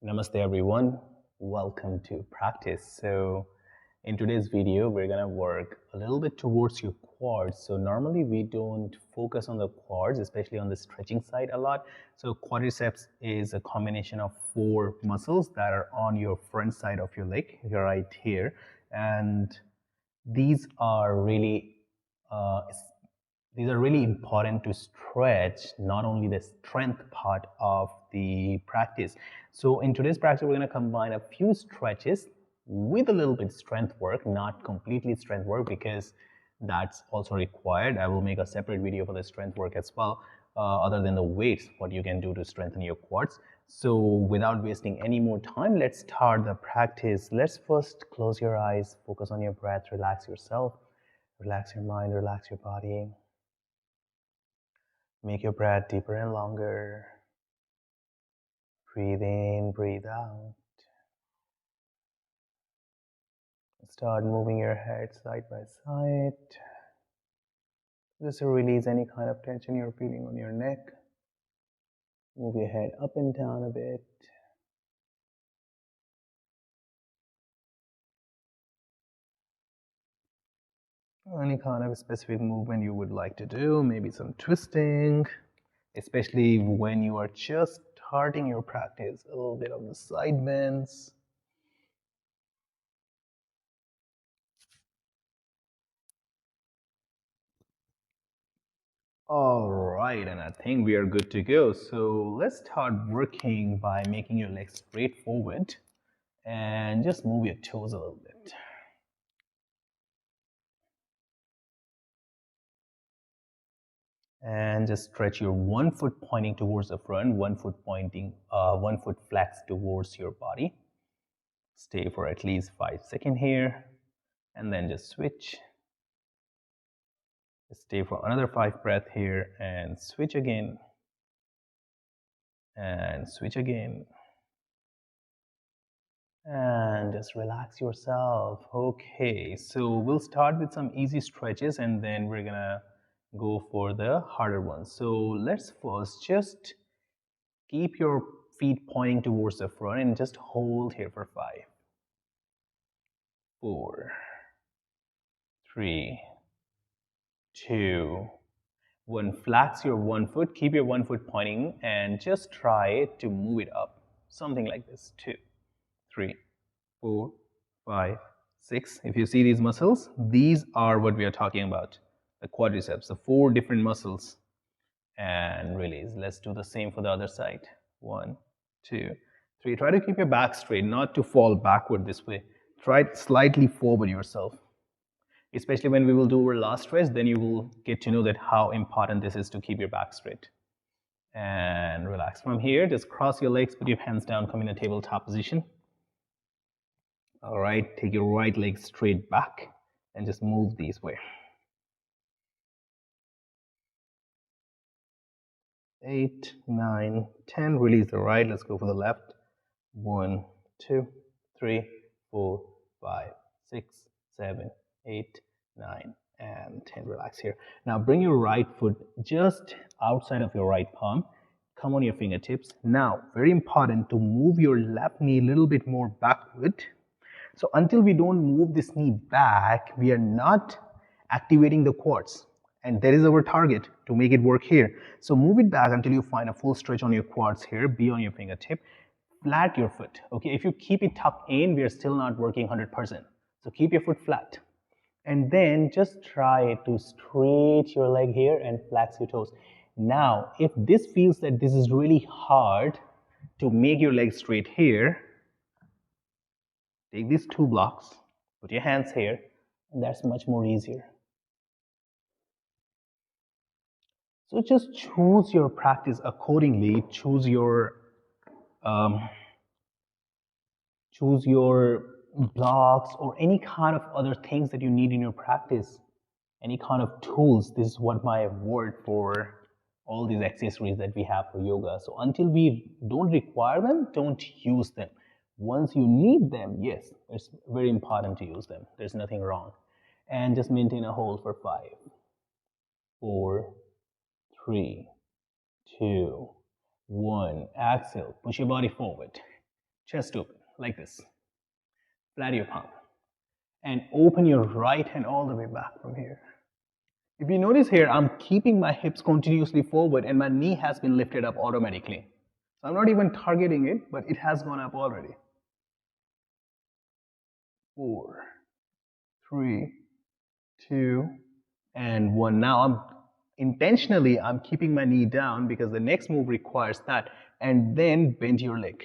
Namaste everyone, welcome to practice. In today's video, we're gonna work a little bit towards your quads. So normally we don't focus on the quads, especially on the stretching side a lot. So quadriceps is a combination of four muscles that are on your front side of your leg, right here. And these are really uh, these are really important to stretch not only the strength part of the practice. So in today's practice, we're going to combine a few stretches with a little bit strength work, not completely strength work because that's also required. I will make a separate video for the strength work as well, other than the weights, what you can do to strengthen your quads. So without wasting any more time, let's start the practice. Let's first close your eyes, focus on your breath, relax yourself, relax your mind, relax your body. Make your breath deeper and longer. Breathe in, breathe out. Start moving your head side by side. Just to release any kind of tension you're feeling on your neck. Move your head up and down a bit. Any kind of specific movement you would like to do, maybe some twisting, especially when you are just starting your practice. A little bit of the side bends. All right, and I think we are good to go. So let's start working by making your legs straight forward and just move your toes a little bit. And just stretch your one foot pointing towards the front, one foot pointing, one foot flex towards your body. Stay for at least 5 seconds here, and then just switch. Stay for another 5 breaths here, and switch again, and switch again. And just relax yourself. Okay, so we'll start with some easy stretches and then we're gonna go for the harder ones. So let's first just keep your feet pointing towards the front and just hold here for 5, 4, 3, 2, 1. Flex your one foot, keep your one foot pointing and just try to move it up. Something like this. 2, 3, 4, 5, 6. If you see these muscles, these are what we are talking about. The quadriceps, the 4 different muscles. And release. Let's do the same for the other side. 1, 2, 3. Try to keep your back straight, not to fall backward this way. Try slightly forward yourself. Especially when we will do our last stretch, then you will get to know that how important this is to keep your back straight. And relax. From here, just cross your legs, put your hands down, come in a tabletop position. All right, take your right leg straight back and just move this way. 8, 9, 10. Release the right. Let's go for the left. 1, 2, 3, 4, 5, 6, 7, 8, 9, and 10. Relax here. Now bring your right foot just outside of your right palm. Come on your fingertips. Now, very important to move your left knee a little bit more backward. So until we don't move this knee back, we are not activating the quads. And that is our target to make it work here. So move it back until you find a full stretch on your quads here, be on your fingertip. Flat your foot. Okay, if you keep it tucked in, we are still not working 100%. So keep your foot flat. And then just try to straight your leg here and flex your toes. Now, if this feels that this is really hard to make your leg straight here, take these 2 blocks, put your hands here, and that's much more easier. So just choose your practice accordingly. Choose your blocks or any kind of other things that you need in your practice. Any kind of tools. This is what my word for all these accessories that we have for yoga. So until we don't require them, don't use them. Once you need them, yes, it's very important to use them. There's nothing wrong. And just maintain a hold for 5, 4, 3, 2, 1. Exhale. Push your body forward. chest open, like this. Flat your palm. And open your right hand all the way back from here. If you notice here, I'm keeping my hips continuously forward and my knee has been lifted up automatically. So I'm not even targeting it, but it has gone up already. 4, 3, 2, and 1. Now I'm keeping my knee down because the next move requires that, and then bend your leg.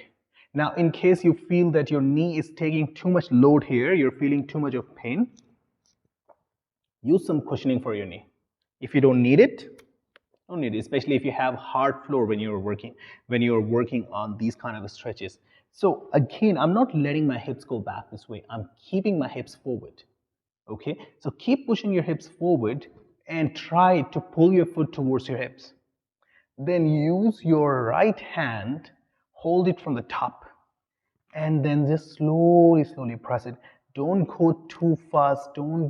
Now, in case you feel that your knee is taking too much load here, you're feeling too much of pain, use some cushioning for your knee. If you don't need it, don't need it, especially if you have hard floor when you're working on these kind of stretches. So again, I'm not letting my hips go back this way. I'm keeping my hips forward. Okay, so keep pushing your hips forward and try to pull your foot towards your hips. Then use your right hand, hold it from the top, and then just slowly, slowly press it. Don't go too fast, don't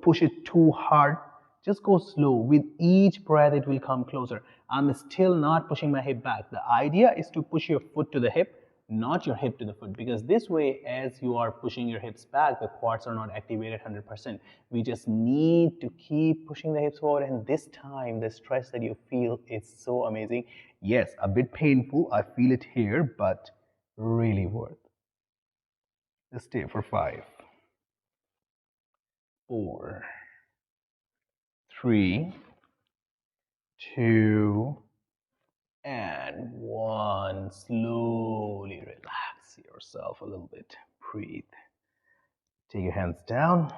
push it too hard. Just go slow. With each breath, it will come closer. I'm still not pushing my hip back. The idea is to push your foot to the hip, not your hip to the foot, because this way, as you are pushing your hips back, the quads are not activated 100%. We just need to keep pushing the hips forward, and this time, the stretch that you feel is so amazing. Yes, a bit painful. I feel it here, but really worth. Just stay for 5, 4, 3, 2, and 1. Slowly relax yourself a little bit. Breathe. Take your hands down.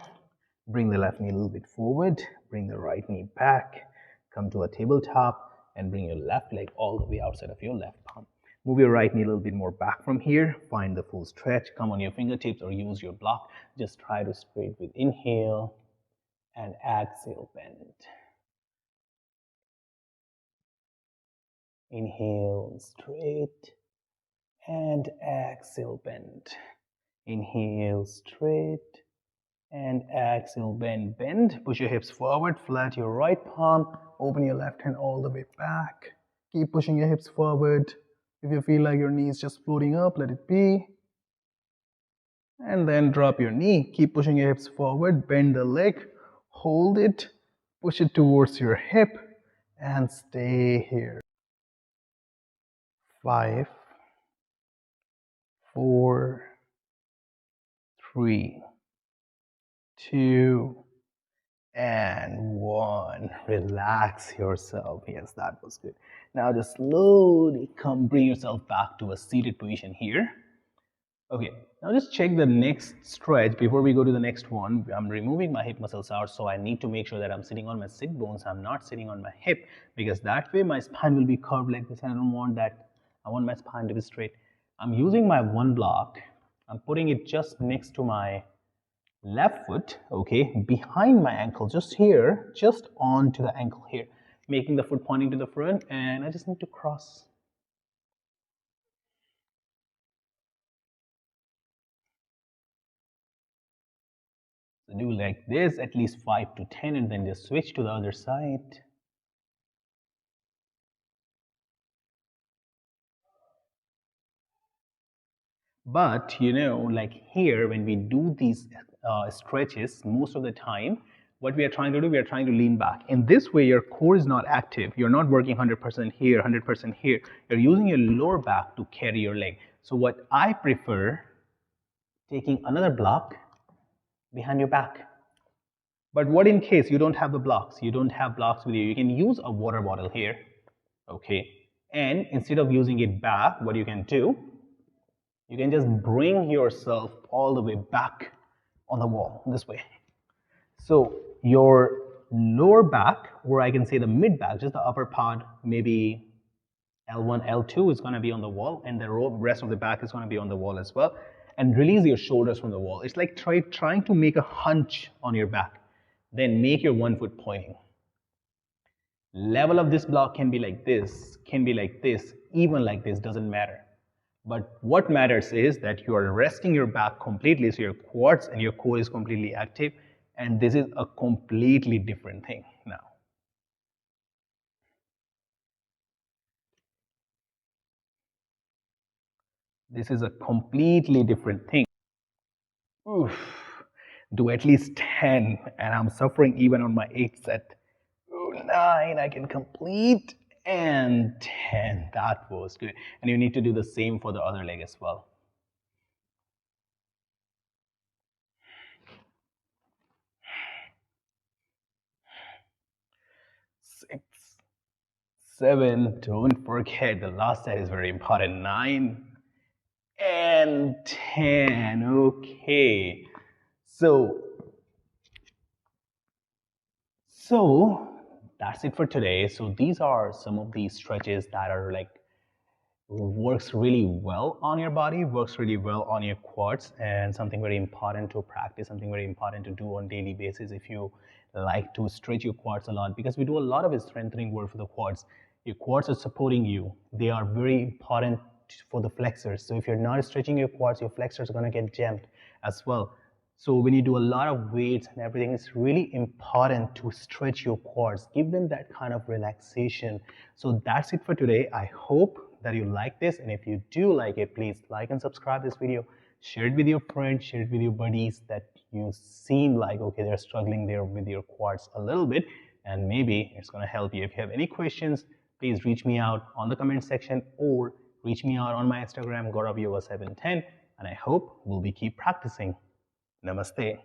Bring the left knee a little bit forward. Bring the right knee back. Come to a tabletop and bring your left leg all the way outside of your left palm. Move your right knee a little bit more back from here. Find the full stretch. Come on your fingertips or use your block. Just try to straight with inhale and exhale, bend. Inhale, straight, and exhale, bend. Inhale, straight, and exhale, bend. Bend, push your hips forward, flat your right palm, open your left hand all the way back. Keep pushing your hips forward. If you feel like your knee is just floating up, let it be. And then drop your knee. Keep pushing your hips forward, bend the leg, hold it, push it towards your hip, and stay here. 5, 4, 3, 2, and 1. Relax yourself. Yes, that was good. Now just slowly bring yourself back to a seated position here. Okay, now just check the next stretch before we go to the next one. I'm removing my hip muscles out, so I need to make sure that I'm sitting on my sit bones. I'm not sitting on my hip, because that way my spine will be curved like this, and I don't want that. I want my spine to be straight. I'm using my one block. I'm putting it just next to my left foot, okay, behind my ankle, just here, just onto the ankle here, making the foot pointing to the front, and I just need to cross. So do like this, at least 5 to 10, and then just switch to the other side. But you know, like here, when we do these stretches, most of the time, what we are trying to do, we are trying to lean back. In this way, your core is not active. You're not working 100% here, 100% here. You're using your lower back to carry your leg. So what I prefer, taking another block behind your back. But what in case you don't have the blocks? You don't have blocks with you. You can use a water bottle here, okay? And instead of using it back, what you can do, you can just bring yourself all the way back on the wall, this way. So your lower back, or I can say the mid back, just the upper part, maybe L1, L2 is going to be on the wall, and the rest of the back is going to be on the wall as well. And release your shoulders from the wall. It's like trying to make a hunch on your back. Then make your one foot pointing. Level of this block can be like this, even like this, doesn't matter. But what matters is that you are resting your back completely, so your quads and your core is completely active, and this is a completely different thing now. This is a completely different thing. Oof. Do at least 10, and I'm suffering even on my 8th set. Oh, 9, I can complete, and 10. That was good. And you need to do the same for the other leg as well. 6, 7, don't forget the last set is very important. 9 and 10. Okay. So So that's it for today. So these are some of these stretches that are like works really well on your body, works really well on your quads, and something very important to practice, something very important to do on daily basis if you like to stretch your quads a lot, because we do a lot of strengthening work for the quads. Your quads are supporting you. They are very important for the flexors. So if you're not stretching your quads, your flexors are going to get jammed as well. So when you do a lot of weights and everything, it's really important to stretch your quads, give them that kind of relaxation. So that's it for today. I hope that you like this, and if you do like it, please like and subscribe this video, share it with your friends, share it with your buddies that you seem like, okay, they're struggling there with your quads a little bit, and maybe it's going to help you. If you have any questions, please reach me out on the comment section or reach me out on my Instagram, GauravYoga710, and I hope we'll be keep practicing. Namaste.